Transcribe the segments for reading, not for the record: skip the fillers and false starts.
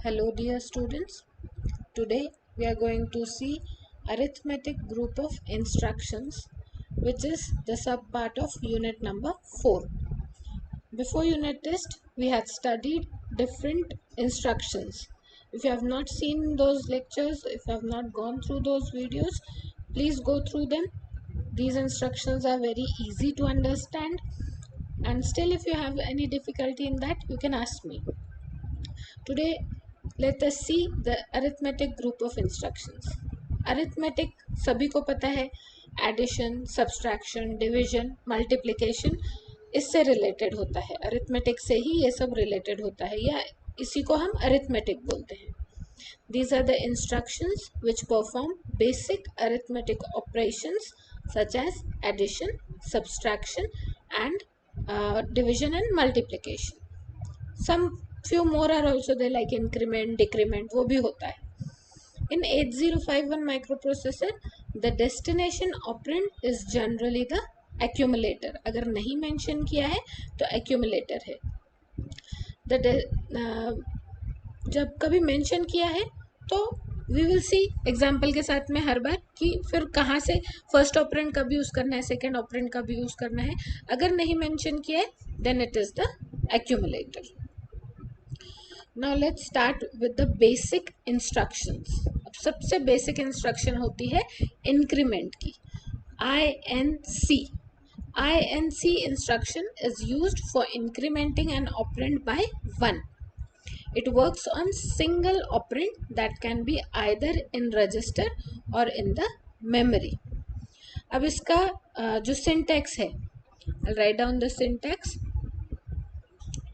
Hello dear students, today we are going to see arithmetic group of instructions, which is the sub part of unit number 4. Before unit test we had studied different instructions. If you have not seen those lectures, if you have not gone through those videos, please go through them. These instructions are very easy to understand, and still if you have any difficulty in that, you can ask me. Today, let us see the arithmetic group of instructions. Arithmetic सभी को पता है, addition, subtraction, division, multiplication इससे related होता है. Arithmetic से ही ये सब रिलेटेड होता है, या इसी को हम अरिथमेटिक बोलते हैं. These are the instructions which perform basic arithmetic operations such as addition, subtraction and division and multiplication. Some few more are also there like increment, decrement, वो भी होता है. In 8051 microprocessor, the destination operand is generally the accumulator. अगर नहीं mention किया है तो accumulator है. जब कभी मेंशन किया है तो we will see एग्जाम्पल के साथ में हर बार कि फिर कहाँ से फर्स्ट ऑपरेंड कब यूज़ करना है, सेकेंड ऑपरेंड कब यूज़ करना है. अगर नहीं मेंशन किया है then it is the accumulator. Now let's start with the basic instructions. अब सबसे बेसिक इंस्ट्रक्शन होती है इंक्रीमेंट की. INC. INC instruction is used for incrementing an operand by 1. It works on single operand that can be either in register or in the memory. अब इसका जो syntax है, I'll write down the syntax.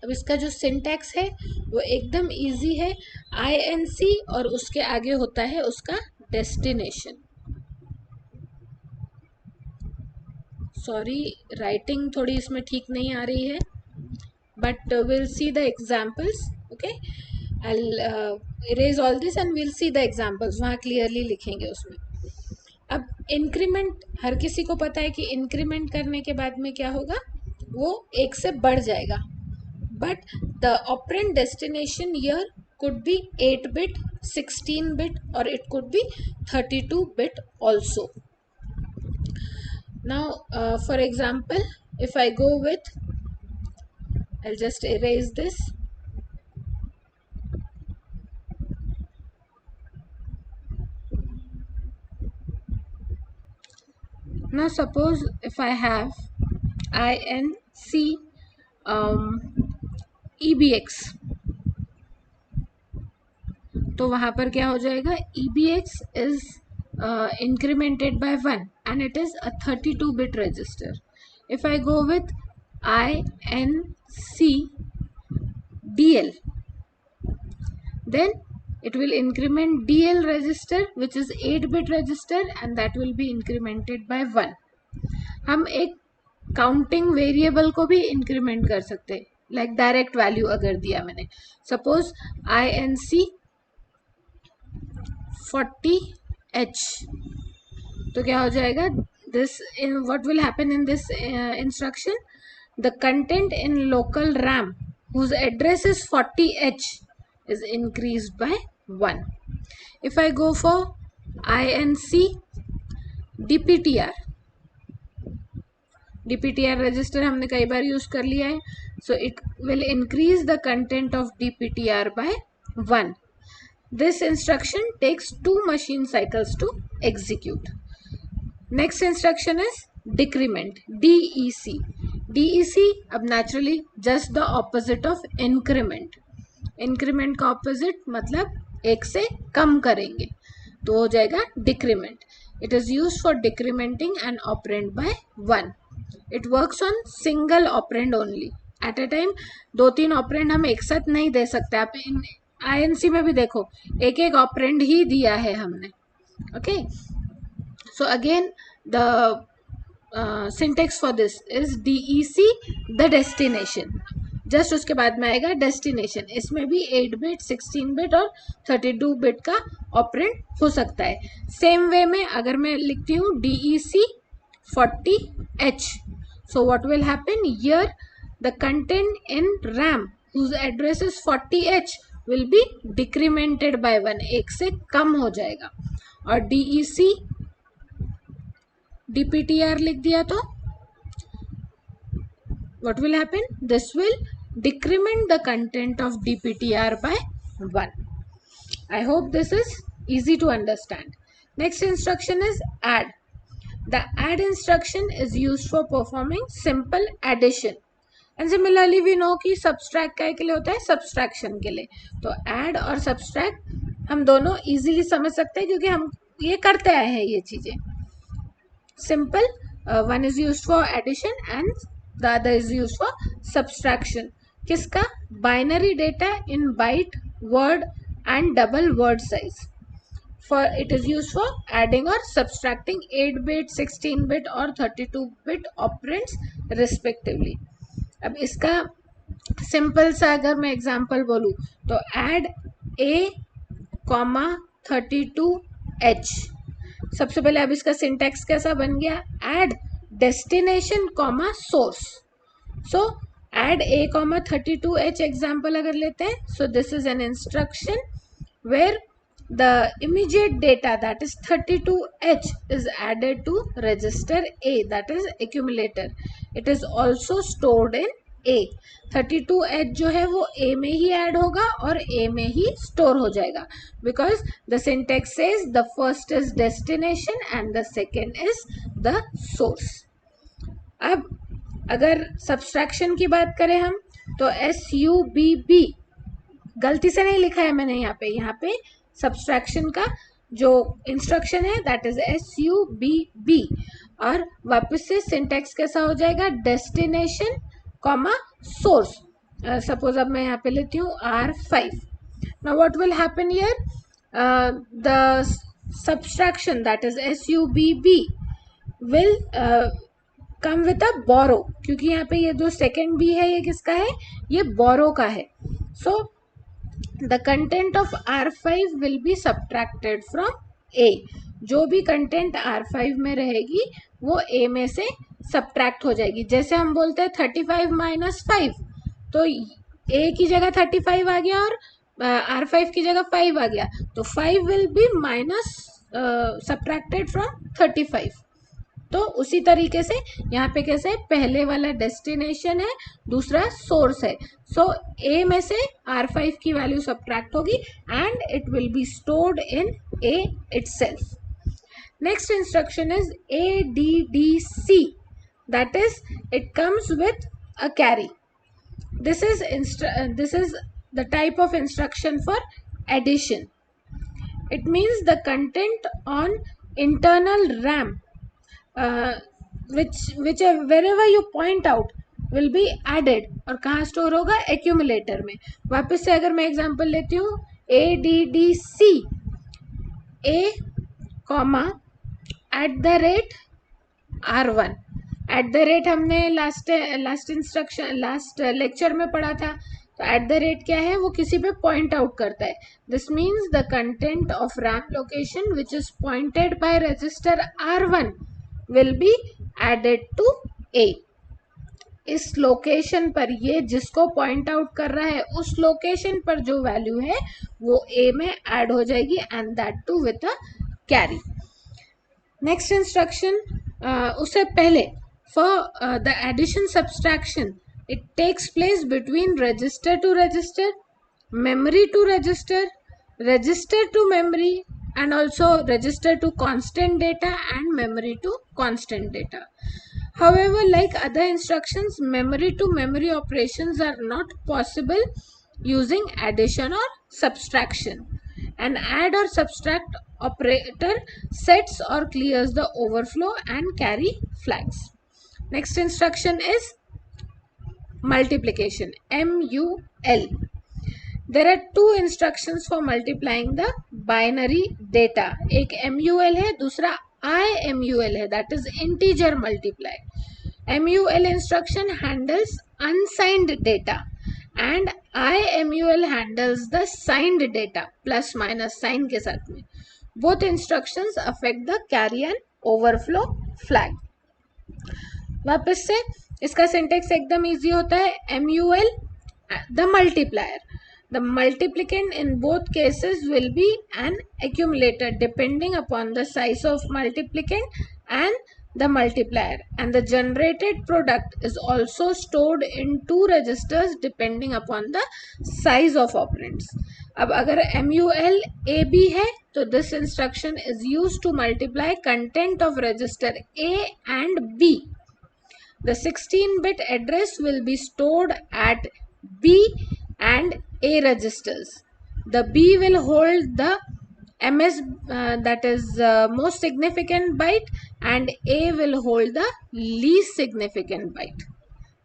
अब इसका जो syntax है वो एकदम इजी है. INC और उसके आगे होता है उसका डेस्टिनेशन. सॉरी, राइटिंग थोड़ी इसमें ठीक नहीं आ रही है, but will see the examples. Okay, I erase all this and will see the examples. वहाँ क्लियरली लिखेंगे उसमें. अब इंक्रीमेंट हर किसी को पता है कि इंक्रीमेंट करने के बाद में क्या होगा, वो एक से बढ़ जाएगा. But the operand destination here could be 8-bit, 16-bit or it could be 32-bit also. Now for example, if I go with, I'll just erase this. Now suppose if I have INC EBX, तो वहाँ पर क्या हो जाएगा, EBX is incremented by 1 and it is a 32-bit register. If I go with INC DL, then it will increment DL register which is 8-bit register and that will be incremented by 1. हम एक counting variable को भी increment कर सकते हैं, like direct value अगर दिया मैंने, सपोज INC 40H, तो क्या हो जाएगा, this in what will happen in this instruction, the content in local RAM whose address is 40H is increased by 1. If I go for INC DPTR, DPTR register हमने कई बार use कर लिया है, so it will increase the content of DPTR by 1. This instruction takes 2 machine cycles to execute. Next instruction is decrement, DEC. DEC अब naturally just the opposite of increment. Increment का opposite मतलब एक से कम करेंगे, तो हो जाएगा decrement. It is used for decrementing an operand by 1. It works on single operand only. At a time 2-3 operand हम एक साथ नहीं दे सकते. आप इन INC में भी देखो एक एक ऑपरेंड ही दिया है हमने. Okay, so again the syntax for this is DEC the destination. Just उसके बाद में आएगा डेस्टिनेशन. इसमें भी 8-bit, 16-bit और 32-bit का ऑपरेंड हो सकता है. सेम वे में अगर मैं लिखती हूँ DEC 40H, so what will happen here, the content in RAM whose address is 40H will be decremented by 1, 1 से कम हो जाएगा. और DEC DPTR लिख दिया तो what will happen? This will decrement the content of DPTR by 1. I hope this is easy to understand. Next instruction is add. The add instruction is used for performing simple addition. And similarly we know कि subtract काय के लिए होता है? Subtraction के लिए. तो add और subtract हम दोनों easily समझ सकते हैं क्योंकि हम ये करते आए हैं ये चीजें. Simple, one is used for addition and the other is used for subtraction. किसका? Binary data in byte, word and double word size. For it is used for adding or subtracting 8-bit, 16-bit और 32-bit operands respectively. अब इसका simple सा अगर मैं example बोलूँ तो add a, 32h. सबसे पहले अब इसका सिंटैक्स कैसा बन गया? add destination, source. So add a, 32h example अगर लेते हैं, so this is an instruction where the immediate data, that is 32h, is added to register A, that is accumulator. It is also stored in A. 32h जो है वो A में ही add होगा और A में ही store हो जाएगा, because the syntax says the first is destination and the second is the source. अब अगर subtraction की बात करें हम तो SUBB गलती से नहीं लिखा है मैंने यहाँ पे सब्सट्रैक्शन का जो इंस्ट्रक्शन है दैट इज SUBB और वापस से सिंटैक्स कैसा हो जाएगा? Destination comma source. सपोज अब मैं यहाँ पे लेती हूँ R5. Now what will happen here? The subtraction that is SUBB will come with a borrow, क्योंकि यहाँ पे ये जो सेकेंड बी है ये किसका है? ये बोरो का है. सो the content of R5 will be subtracted from A. जो भी content R5 में रहेगी वो A में से subtract हो जाएगी. जैसे हम बोलते हैं 35 minus 5, तो A की जगह 35 आ गया और R5 की जगह 5 आ गया, तो 5 will be minus subtracted from 35. तो उसी तरीके से यहाँ पे कैसे? पहले वाला डेस्टिनेशन है, दूसरा सोर्स है. सो A में से R5 की वैल्यू सब्ट्रैक्ट होगी and it will be stored in A itself. Next instruction is ADDC, that is it comes with a carry. This is the type of instruction for addition. It means the content on internal RAM which wherever you point out will be added. और कहाँ store होगा? Accumulator में. वापस से अगर मैं example लेती हूँ ADDC A, @R1. @ हमने लास्ट लेक्चर में पढ़ा था. तो @ क्या है? वो किसी पे पॉइंट आउट करता है. This means the content of RAM location which is pointed by register R1 will be added to A. इस लोकेशन पर, ये जिसको पॉइंट आउट कर रहा है उस लोकेशन पर जो वैल्यू है वो A में ऐड हो जाएगी and that too with a carry. Next instruction, उससे पहले for the addition subtraction it takes place between register to register, memory to register, register to memory, and also register to constant data and memory to constant data. However, like other instructions, memory to memory operations are not possible using addition or subtraction. An add or subtract operator sets or clears the overflow and carry flags. Next instruction is multiplication, MUL. There are two instructions for multiplying the binary data. एक MUL है, दूसरा IMUL है, that is integer multiply. MUL instruction handles unsigned data and IMUL handles the signed data plus minus sign के साथ में. Both instructions affect the carry and overflow flag. वापस से इसका सिंटेक्स एकदम इजी होता है. MUL the multiplier, The multiplicand in both cases will be an accumulator depending upon the size of multiplicand and the multiplier, and the generated product is also stored in two registers depending upon the size of operands. अब अगर MUL AB है तो this instruction is used to multiply content of register A and B. The 16-bit address will be stored at B and A registers. The B will hold the MS, that is most significant byte, and A will hold the least significant byte.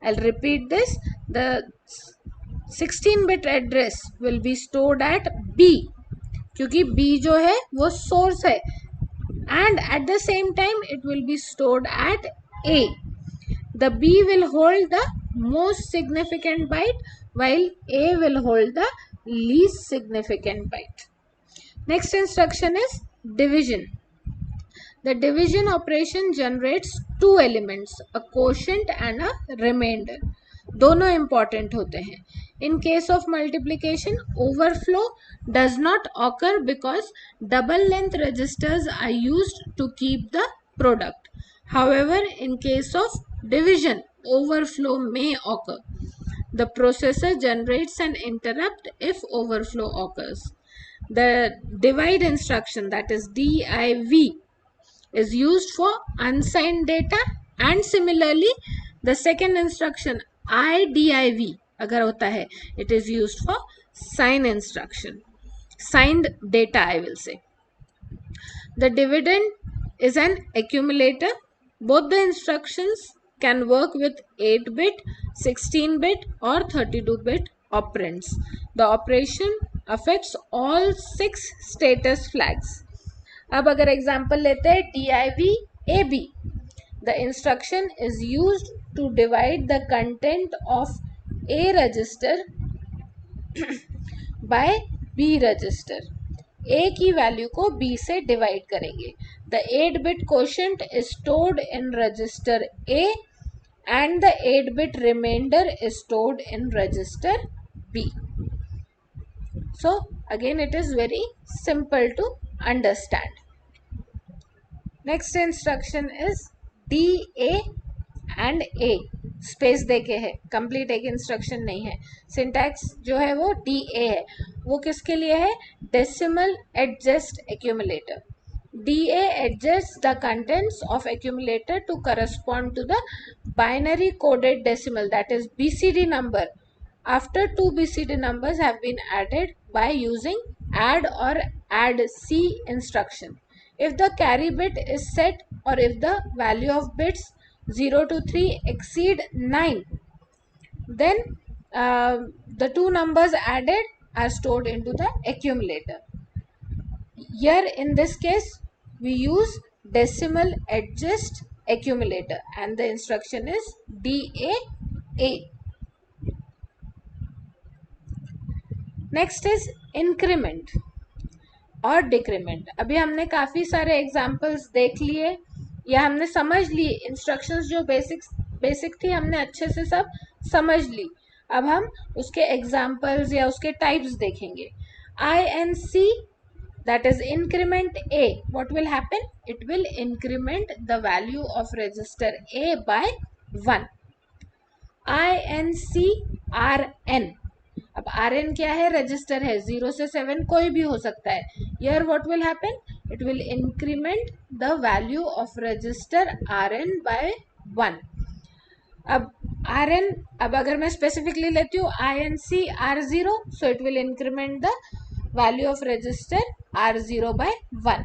I'll repeat this. The 16-bit address will be stored at B क्योंकि B जो है वो source है, and at the same time it will be stored at A. The B will hold the most significant byte while A will hold the least significant byte. Next instruction is division. The division operation generates two elements, a quotient and a remainder. दोनों important होते हैं. In case of multiplication, overflow does not occur because double length registers are used to keep the product. However, in case of division, overflow may occur. The processor generates an interrupt if overflow occurs. The divide instruction, that is DIV, is used for unsigned data, and similarly the second instruction IDIV अगर होता है, it is used for signed instruction, signed data I will say. The dividend is an accumulator. Both the instructions can work with 8-bit, 16-bit or 32-bit operands. The operation affects all 6 status flags. अब अगर example लेते हैं DIV AB, the instruction is used to divide the content of A register by B register. A की value को B से divide करेंगे. The 8-bit quotient is stored in register A and the 8-bit remainder is stored in register B. So again it is very simple to understand. Next instruction is DA and A. Space देके है, complete एक instruction नहीं है. Syntax जो है वो DA है. वो किसके लिए है? Decimal adjust accumulator. DA adjusts the contents of accumulator to correspond to the binary coded decimal, that is BCD number, after two BCD numbers have been added by using add or add C instruction. If the carry bit is set or if the value of bits 0 to 3 exceed 9, then the two numbers added are stored into the accumulator. Here in this case we use decimal adjust accumulator and the instruction is DAA. Next is increment और decrement. अभी हमने काफ़ी सारे examples देख लिए या हमने समझ लिए. इंस्ट्रक्शंस जो बेसिक थी हमने अच्छे से सब समझ ली. अब हम उसके एग्जाम्पल्स या उसके टाइप्स देखेंगे. INC, that is increment A, what will happen? It will increment the value of register A by 1. INCRN, अब RN क्या है? रजिस्टर है, 0 से 7 कोई भी हो सकता है. Here what will happen? It will increment the value of register RN by 1. अब RN, अब अगर मैं स्पेसिफिकली लेती हूँ INC R0, so it will increment the value of register R0 by 1.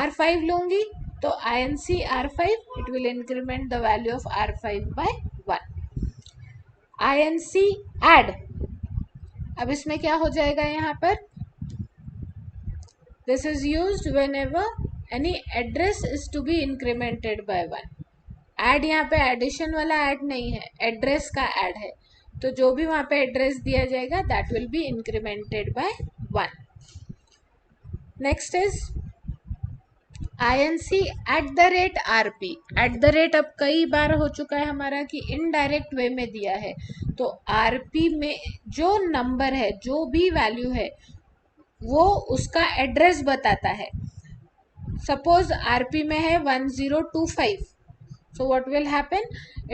R5 लूँगी तो INC R5, it will increment the value of R5 by 1. INC add, अब इसमें क्या हो जाएगा यहाँ पर? This is used whenever any address is to be incremented by 1. Add यहाँ पे एडिशन वाला ऐड नहीं है, एड्रेस का ऐड है. तो जो भी वहाँ पे एड्रेस दिया जाएगा that will be incremented by 1. Next is INC@RP, at the rate अब कई बार हो चुका है हमारा कि इनडायरेक्ट वे में दिया है, तो RP में जो नंबर है, जो भी वैल्यू है, वो उसका एड्रेस बताता है. सपोज RP में है 1025, so what will happen,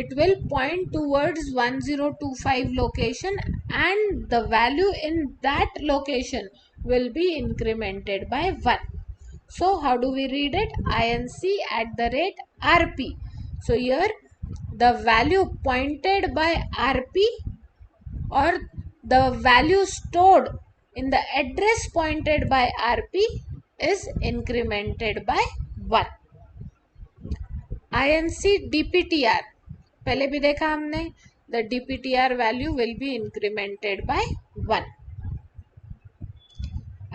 it will point towards 1025 location and the value in that location will be incremented by 1. So how do we read it? INC@RP. So here the value pointed by RP or the value stored in the address pointed by RP is incremented by 1. INC-DPTR, पहले भी देखा हमने, the DPTR value will be incremented by 1.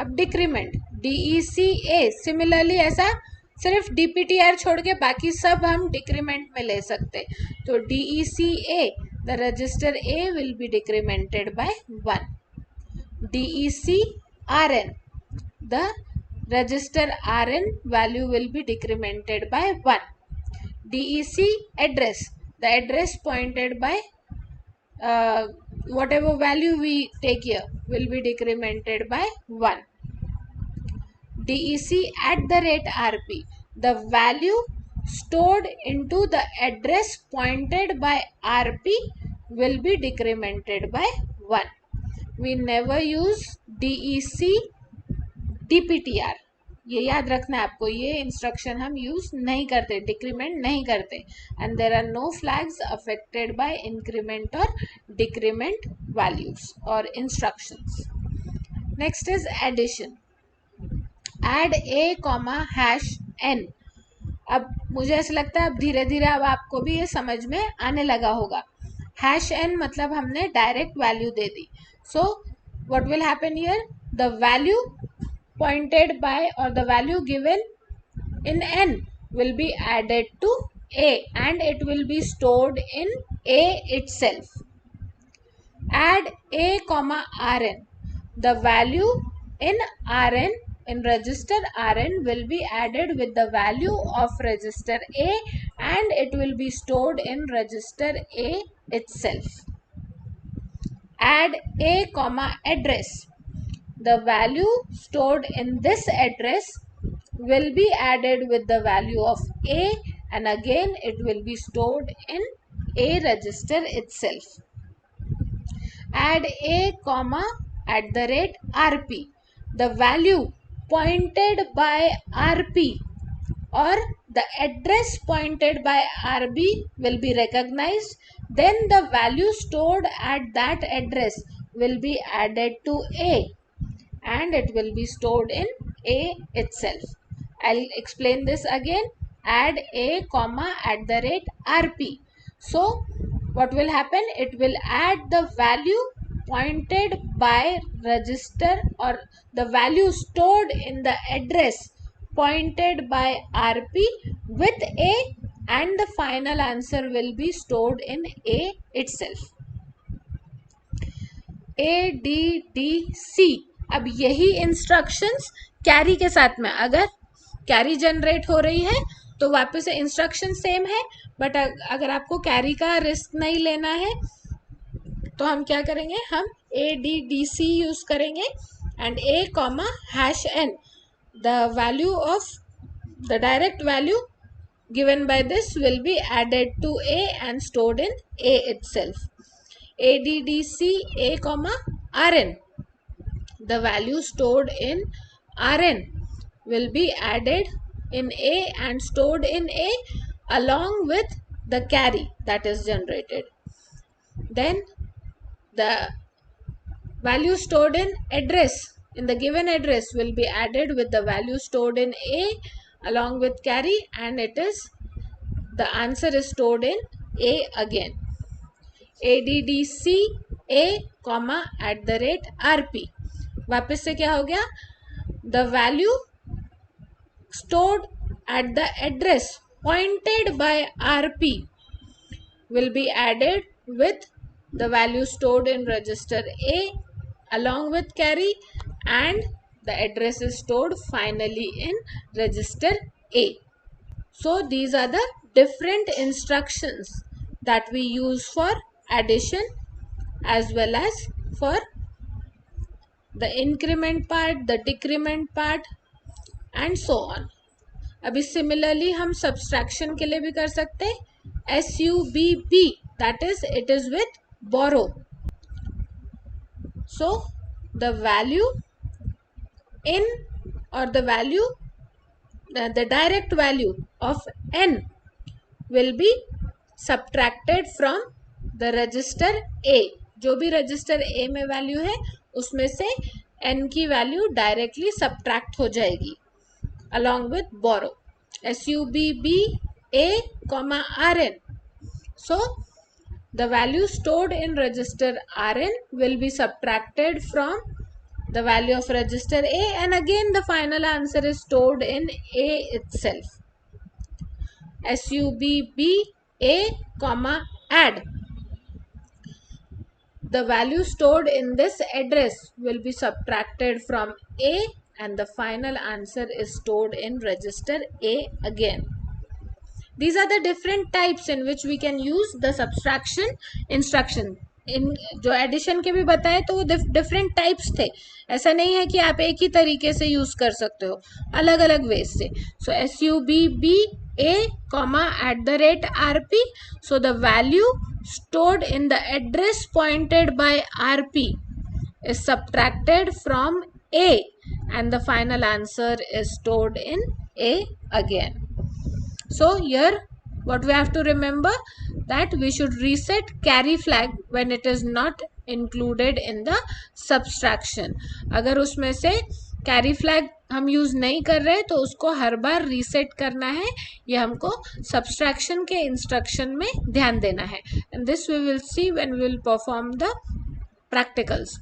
अब decrement DECA, similarly ऐसा सिर्फ DPTR छोड़ के बाकी सब हम डिक्रीमेंट में ले सकते. तो DECA, the register A will be decremented by 1. DECRN, the register RN value will be decremented by 1. DEC address, the address pointed by whatever value we take here will be decremented by 1. DEC@RP, the value stored into the address pointed by RP will be decremented by 1. We never use DEC DPTR, ये याद रखना है आपको, ये instruction हम use नहीं करते, decrement नहीं करते. And there are no flags affected by increment और डिक्रीमेंट वैल्यूज और instructions. Next is addition. Add A,#n. अब मुझे ऐसा लगता है अब धीरे धीरे अब आपको भी ये समझ में आने लगा होगा. #n मतलब हमने direct value they the. So what will happen here, the value pointed by or the value given in n will be added to A and it will be stored in A itself. Add A,RN, the value in RN, in register RN will be added with the value of register A and it will be stored in register A itself. Add A,address, the value stored in this address will be added with the value of A and again it will be stored in A register itself. Add A,@RP, the value pointed by RP or the address pointed by RB will be recognized, then the value stored at that address will be added to A and it will be stored in A itself. I'll explain this again. Add A,@RP. So what will happen, it will add the value pointed by register or the value stored in the address pointed by RP with A and the final answer will be stored in A itself. ADDC, अब यही instructions carry के साथ में, अगर carry generate हो रही है तो वापस से इंस्ट्रक्शन सेम है, बट अगर आपको कैरी का रिस्क नहीं लेना है तो हम क्या करेंगे, हम ADDC यूज करेंगे. And A,#n, the value of the direct value given by this will be added to A and stored in A itself. ADDC A,RN, the value stored in RN will be added in A and stored in A along with the carry that is generated. Then the value stored in address, in the given address will be added with the value stored in A along with carry and it is, the answer is stored in A again. ADDC A,@RP, वापस से क्या हो गया, the value stored at the address pointed by RP will be added with the value stored in register A along with carry and the address is stored finally in register A. So these are the different instructions that we use for addition as well as for the increment part, the decrement part and so on. अभी similarly हम subtraction के लिए भी कर सकते हैं SUBB, that is it is with borrow. So the value in or the value the direct value of n will be subtracted from the register A. जो भी register A में value है उसमें से n की value directly subtract हो जाएगी along with borrow. SUBB A comma Rn. So the value stored in register Rn will be subtracted from the value of register A, and again the final answer is stored in A itself. SUBB A comma add. The value stored in this address will be subtracted from A and the final answer is stored in register A again. These are the different types in which we can use the subtraction instruction. इन जो addition के भी बताए तो वो different types थे, ऐसा नहीं है कि आप एक ही तरीके से यूज कर सकते हो, अलग अलग वेज से. सो SUBB A comma @RP. So the value stored in the address pointed by RP is subtracted from A and the final answer is stored in A again. So here what we have to remember that we should reset carry flag when it is not included in the subtraction. अगर उसमें से carry flag हम use नहीं कर रहे तो उसको हर बार reset करना है, ये हमको सब्सट्रैक्शन के इंस्ट्रक्शन में ध्यान देना है. And this we will see when we will perform the practicals.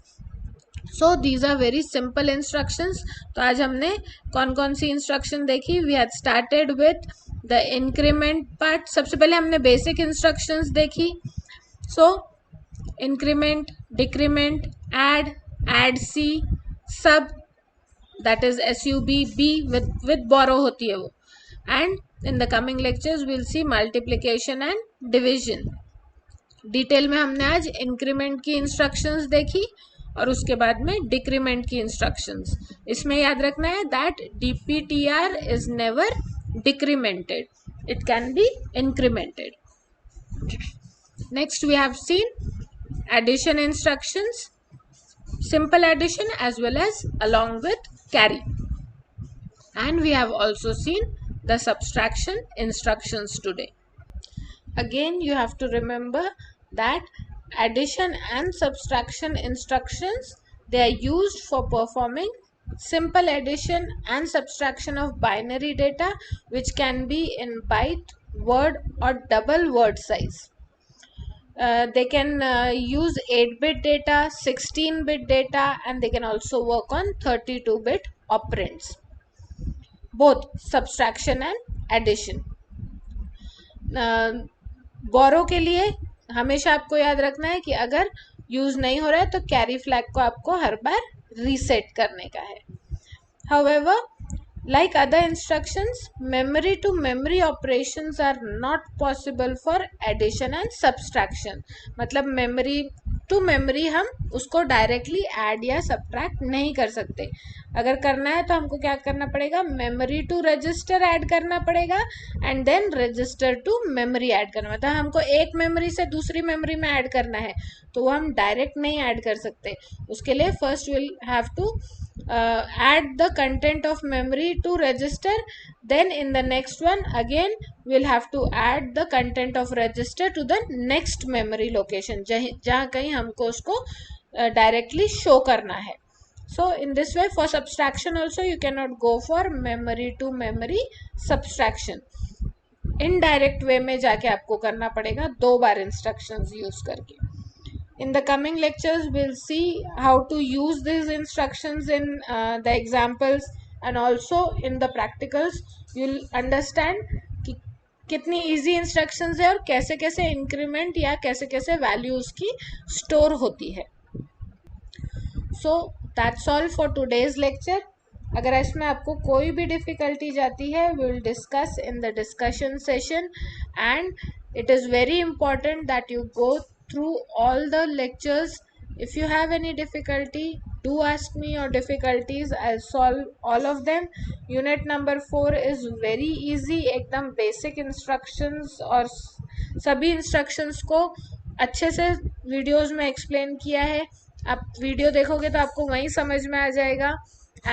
So these are very simple instructions. तो आज हमने कौन कौन सी इंस्ट्रक्शन देखी. We had started with the increment part. सबसे पहले हमने बेसिक इंस्ट्रक्शंस देखी. So increment, decrement, add C, sub, that is SUBB with borrow होती है वो. And in the coming lectures will see multiplication and division. Detail में हमने आज इंक्रीमेंट की इंस्ट्रक्शंस देखी और उसके बाद में डिक्रीमेंट की इंस्ट्रक्शंस. इसमें याद रखना है that DPTR is never decremented, it can be incremented. Next we have seen addition instructions, simple addition as well as along with carry, and we have also seen the subtraction instructions today. Again you have to remember that addition and subtraction instructions, they are used for performing simple addition and subtraction of binary data which can be in byte, word or double word size. They can use 8-bit data, 16-bit data, and they can also work on 32-bit operands, both subtraction and addition. बोरो के लिए हमेशा आपको याद रखना है कि अगर use नहीं हो रहा है तो कैरी फ्लैग को आपको हर बार रीसेट करने का है. However, like other instructions, memory to memory operations are not possible for addition and subtraction. मतलब memory to memory हम उसको directly add या subtract नहीं कर सकते. अगर करना है तो हमको क्या करना पड़ेगा, memory to register add करना पड़ेगा and then register to memory add करना. मतलब हमको एक memory से दूसरी memory में add करना है तो वो हम direct नहीं add कर सकते. उसके लिए first we'll have to add the content of memory to register, then in the next one again we'll have to add the content of register to the next memory location जहाँ कहीं हमको उसको directly show करना है. So in this way for subtraction also you cannot go for memory to memory subtraction. Indirect way में जाके आपको करना पड़ेगा 2 बार instructions use करके. In the coming lectures, we'll see how to use these instructions in the examples and also in the practicals. You'll understand कि कितनी easy instructions है और कैसे कैसे increment या कैसे कैसे values की store होती है. So that's all for today's lecture. अगर इसमें आपको कोई भी डिफ़िकल्टी जाती है, we will discuss in the discussion session, and it is very important that you go through all the lectures. If you have any difficulty, do ask me your difficulties. I'll solve all of them. Unit number 4 is very easy. एकदम basic instructions और सभी instructions को अच्छे से videos में explain किया है. आप वीडियो देखोगे तो आपको वहीं समझ में आ जाएगा,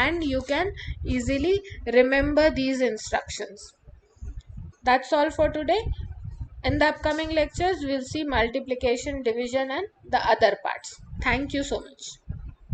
and you can easily remember these instructions. That's all for today. In the upcoming lectures, we'll see multiplication, division, and the other parts. Thank you so much.